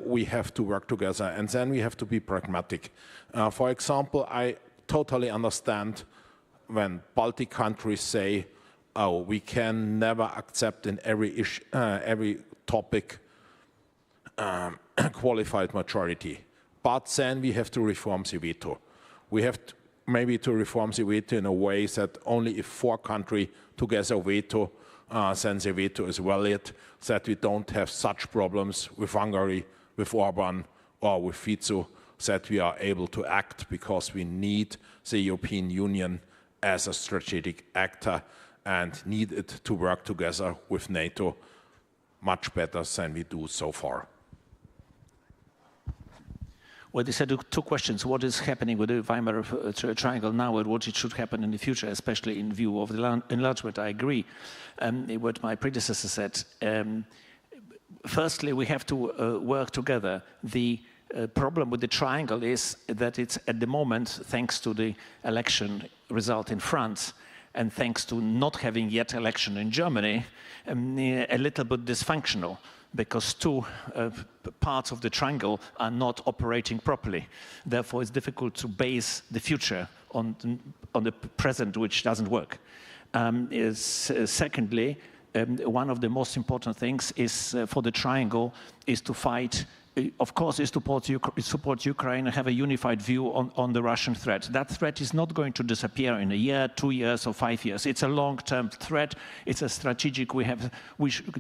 we have to work together, and then we have to be pragmatic. For example, I totally understand when Baltic countries say, oh, we can never accept in every topic qualified majority. But then we have to reform the veto. We have to, maybe to reform the veto in a way that only if 4 countries together veto, then the veto is valid, that we don't have such problems with Hungary, with Orban, or with Fico, that we are able to act because we need the European Union as a strategic actor and need it to work together with NATO much better than we do so far. Well, these are 2 questions. What is happening with the Weimar Triangle now and what it should happen in the future, especially in view of the enlargement? I agree what my predecessor said. Firstly, we have to work together. The problem with the triangle is that it's at the moment, thanks to the election result in France and thanks to not having yet election in Germany, a little bit dysfunctional, because 2 parts of the triangle are not operating properly. Therefore, it's difficult to base the future on the present, which doesn't work. Secondly, one of the most important things is for the triangle is to fight, of course, is to support Ukraine and have a unified view on the Russian threat. That threat is not going to disappear in a year, 2 years, or 5 years. It's a long-term threat. It's a strategic. We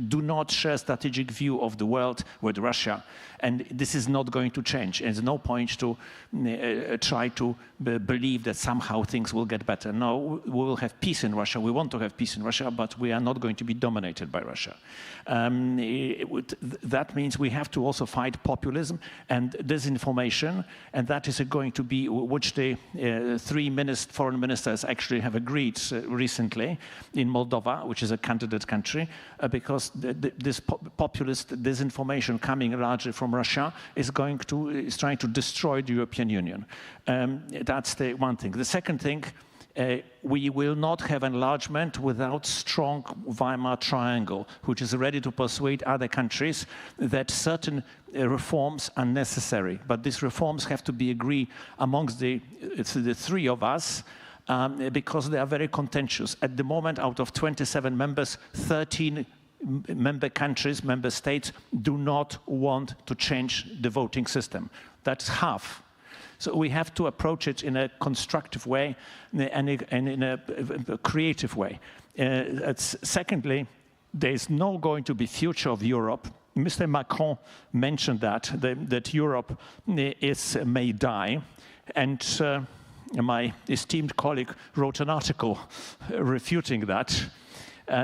do not share strategic view of the world with Russia, and this is not going to change. There's no point to try to believe that somehow things will get better. No, we will have peace in Russia. We want to have peace in Russia, but we are not going to be dominated by Russia. That means we have to also fight populism and disinformation, and that is going to be which the 3 foreign ministers actually have agreed recently in Moldova, which is a candidate country, because this populist disinformation coming largely from Russia is trying to destroy the European Union. That's the one thing. The second thing, we will not have enlargement without strong Weimar Triangle, which is ready to persuade other countries that certain reforms are necessary. But these reforms have to be agreed amongst the 3 of us, because they are very contentious. At the moment, out of 27 members, 13 member states do not want to change the voting system. That's half. So we have to approach it in a constructive way and in a creative way. Secondly, there is no going to be future of Europe. Mr. Macron mentioned that Europe may die, and my esteemed colleague wrote an article refuting that,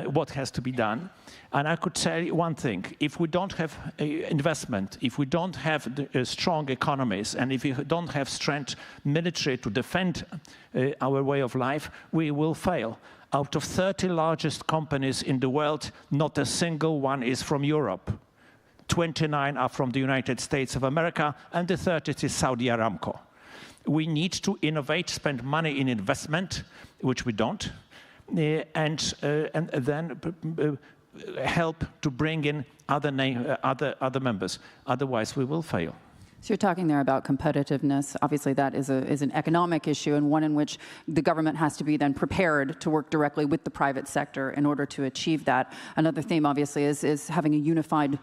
what has to be done. And I could tell you one thing: if we don't have investment, if we don't have strong economies, and if we don't have strength military to defend our way of life, we will fail. Out of 30 largest companies in the world, not a single one is from Europe. 29 are from the United States of America, and the 30th is Saudi Aramco. We need to innovate, spend money in investment, which we don't, and then help to bring in other members. Otherwise, we will fail. So you're talking there about competitiveness. Obviously, that is an economic issue, and one in which the government has to be then prepared to work directly with the private sector in order to achieve that. Another theme, obviously, is having a unified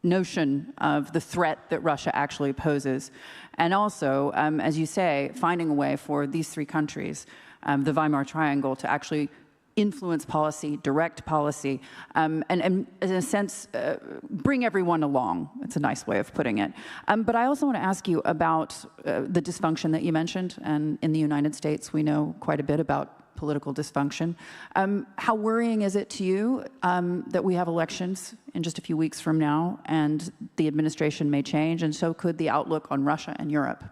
notion of the threat that Russia actually poses. And also, as you say, finding a way for these 3 countries, the Weimar Triangle, to actually influence policy, direct policy, and in a sense, bring everyone along. It's a nice way of putting it. But I also want to ask you about the dysfunction that you mentioned. And in the United States, we know quite a bit about political dysfunction. How worrying is it to you that we have elections in just a few weeks from now, and the administration may change, and so could the outlook on Russia and Europe?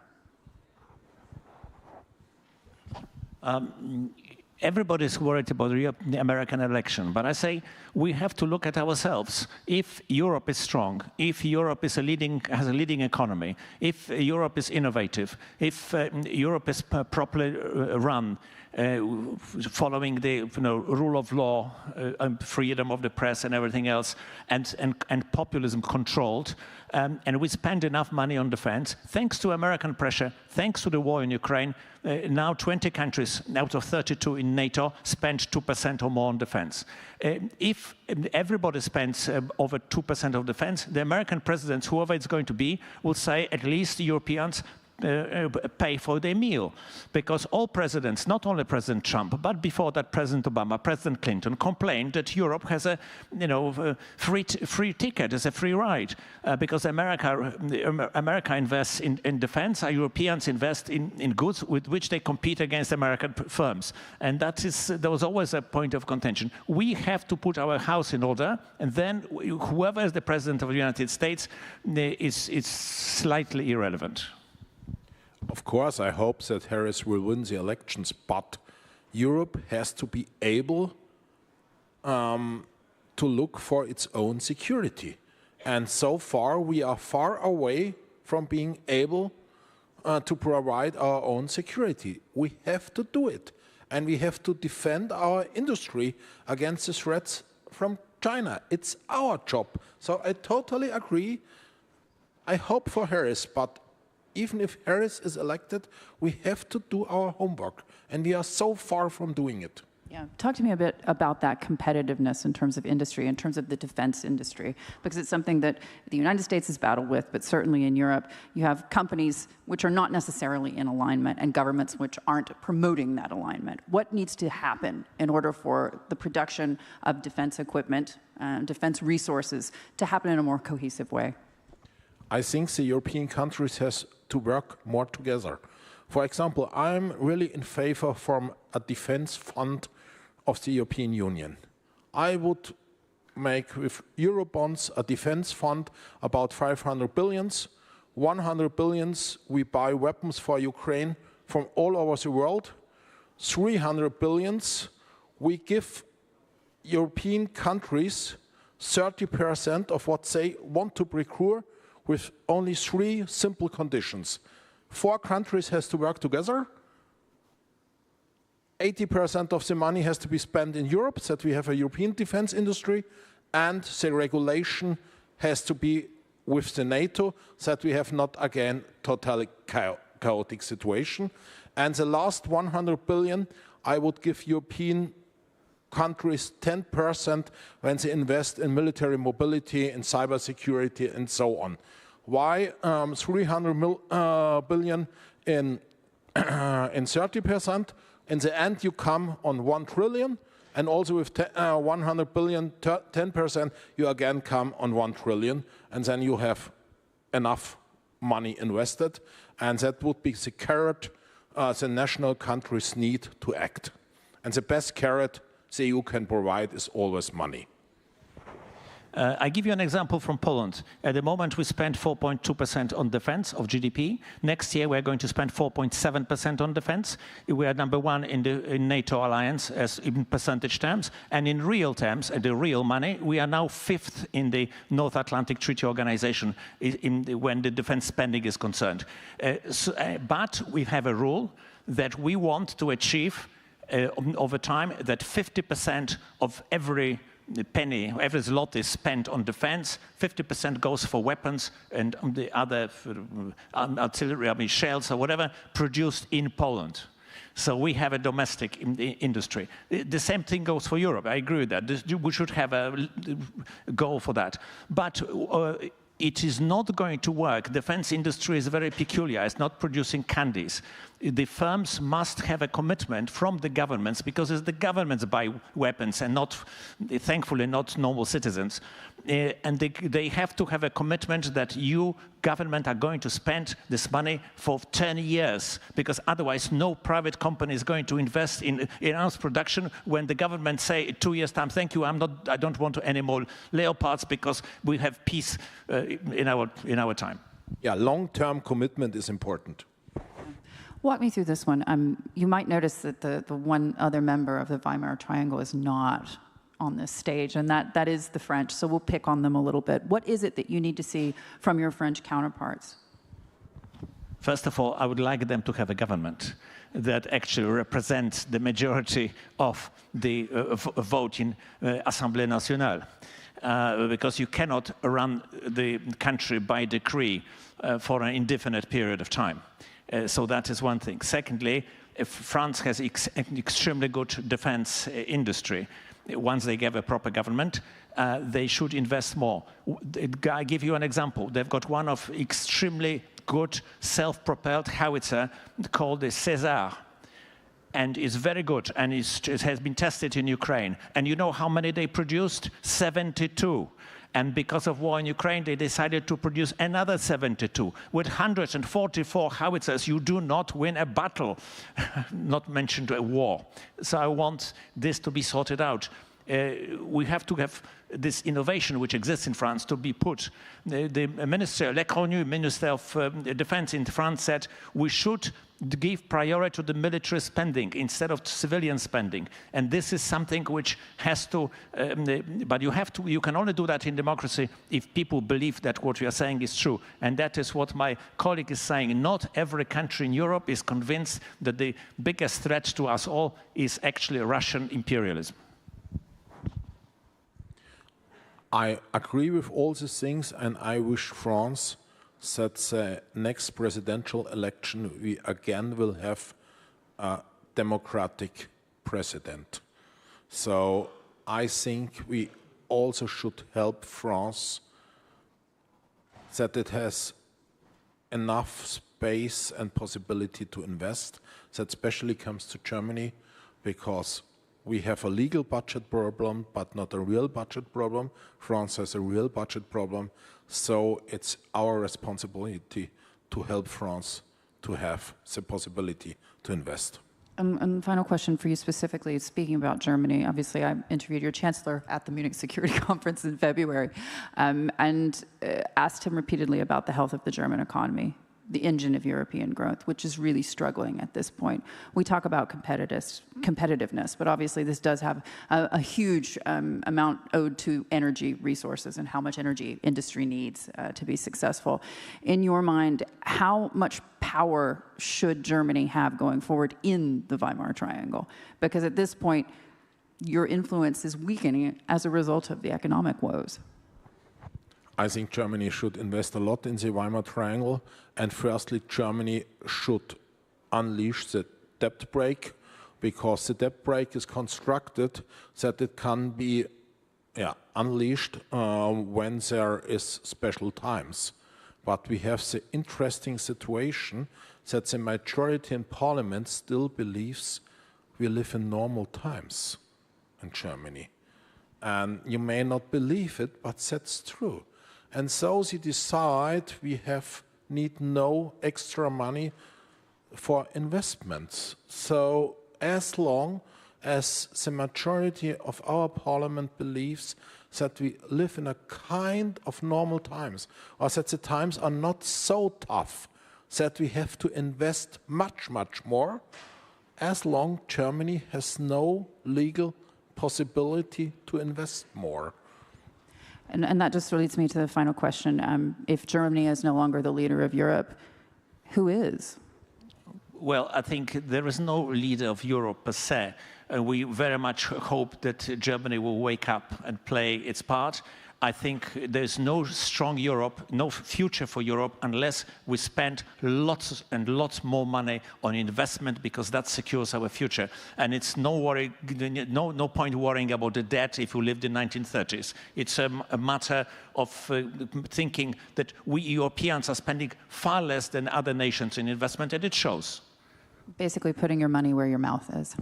Everybody's worried about the American election, but I say we have to look at ourselves. If Europe is strong, if Europe is has a leading economy, if Europe is innovative, if Europe is properly run, following the rule of law, freedom of the press and everything else, and populism controlled. And we spend enough money on defense. Thanks to American pressure, thanks to the war in Ukraine, now 20 countries out of 32 in NATO spend 2% or more on defense. If everybody spends over 2% of defense, the American presidents, whoever it's going to be, will say at least the Europeans pay for their meal, because all presidents, not only President Trump, but before that President Obama, President Clinton, complained that Europe has a free ticket, as a free ride, because America invests in defense, Europeans invest in goods with which they compete against American firms, and there was always a point of contention. We have to put our house in order, and then whoever is the president of the United States is slightly irrelevant. Of course, I hope that Harris will win the elections, but Europe has to be able to look for its own security. And so far, we are far away from being able to provide our own security. We have to do it. And we have to defend our industry against the threats from China. It's our job. So I totally agree. I hope for Harris, but even if Harris is elected, we have to do our homework, and we are so far from doing it. Yeah, talk to me a bit about that competitiveness in terms of industry, in terms of the defense industry, because it's something that the United States has battled with, but certainly in Europe, you have companies which are not necessarily in alignment and governments which aren't promoting that alignment. What needs to happen in order for the production of defense equipment, defense resources to happen in a more cohesive way? I think the European countries has to work more together. For example, I'm really in favor from a defense fund of the European Union. I would make with Eurobonds a defense fund about 500 billions. 100 billions we buy weapons for Ukraine from all over the world. 300 billions we give European countries 30% of what they want to procure, with only 3 simple conditions. 4 countries has to work together. 80% of the money has to be spent in Europe, so that we have a European defense industry, and the regulation has to be with the NATO, so that we have not again totally chaotic situation. And the last 100 billion, I would give European countries 10% when they invest in military mobility, in cybersecurity, and so on. Why 300 billion in 30%? In the end, you come on 1 trillion, and also with 100 billion, 10%, you again come on 1 trillion, and then you have enough money invested, and that would be the carrot the national countries need to act. And the best carrot the EU can provide is always money. I give you an example from Poland. At the moment, we spend 4.2% on defense of GDP. Next year, we're going to spend 4.7% on defense. We are number 1 in the NATO alliance, as in percentage terms, and in real terms, the real money, we are now 5th in the North Atlantic Treaty Organization when the defense spending is concerned. But we have a rule that we want to achieve over time that 50% of every penny, every zloty is spent on defense, 50% goes for weapons and the other artillery, shells or whatever, produced in Poland. So we have a domestic industry. The same thing goes for Europe. I agree with that. We should have a goal for that. But it is not going to work. Defense industry is very peculiar. It's not producing candies. The firms must have a commitment from the governments, because it's the governments buy weapons and not, thankfully, not normal citizens. And they have to have a commitment that you, government, are going to spend this money for 10 years, because otherwise no private company is going to invest in arms production when the government say 2 years time, thank you, I don't want any more Leopards because we have peace in our time. Yeah, long-term commitment is important. Walk me through this one. You might notice that the one other member of the Weimar Triangle is not on this stage, and that is the French, so we'll pick on them a little bit. What is it that you need to see from your French counterparts? First of all, I would like them to have a government that actually represents the majority of the vote in Assemblée Nationale. Because you cannot run the country by decree for an indefinite period of time. So that is one thing. Secondly, if France has an extremely good defense industry, once they get a proper government, they should invest more. I give you an example. They've got one of extremely good self-propelled howitzer called the César. And it's very good, and it has been tested in Ukraine. And you know how many they produced? 72. And because of war in Ukraine, they decided to produce another 72. With 144 howitzers, you do not win a battle, not mentioned a war. So I want this to be sorted out. We have to have this innovation which exists in France to be put. The minister, Lecronu, Minister of Defense in France, said we should give priority to the military spending instead of civilian spending. And this is something which has to, but you can only do that in democracy if people believe that what we are saying is true. And that is what my colleague is saying. Not every country in Europe is convinced that the biggest threat to us all is actually Russian imperialism. I agree with all these things, and I wish France that the next presidential election we again will have a democratic president. So I think we also should help France that it has enough space and possibility to invest. That especially comes to Germany, because we have a legal budget problem, but not a real budget problem. France has a real budget problem. So it's our responsibility to help France to have the possibility to invest. And final question for you specifically, speaking about Germany. Obviously, I interviewed your chancellor at the Munich Security Conference in February and asked him repeatedly about the health of the German economy, the engine of European growth, which is really struggling at this point. We talk about competitiveness, but obviously this does have a huge amount owed to energy resources and how much energy industry needs to be successful. In your mind, how much power should Germany have going forward in the Weimar Triangle? Because at this point, your influence is weakening as a result of the economic woes. I think Germany should invest a lot in the Weimar Triangle, and firstly, Germany should unleash the debt brake, because the debt brake is constructed that it can be unleashed when there is special times. But we have the interesting situation that the majority in parliament still believes we live in normal times in Germany. And you may not believe it, but that's true. And so they decide we need no extra money for investments. So as long as the majority of our parliament believes that we live in a kind of normal times, or that the times are not so tough that we have to invest much, much more, as long Germany has no legal possibility to invest more. And that just leads me to the final question. If Germany is no longer the leader of Europe, who is? Well, I think there is no leader of Europe per se. We very much hope that Germany will wake up and play its part. I think there's no strong Europe, no future for Europe, unless we spend lots and lots more money on investment, because that secures our future. And it's no point worrying about the debt if you lived in 1930s. It's a matter of thinking that we Europeans are spending far less than other nations in investment, and it shows. Basically putting your money where your mouth is.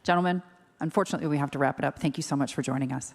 Gentlemen, unfortunately, we have to wrap it up. Thank you so much for joining us.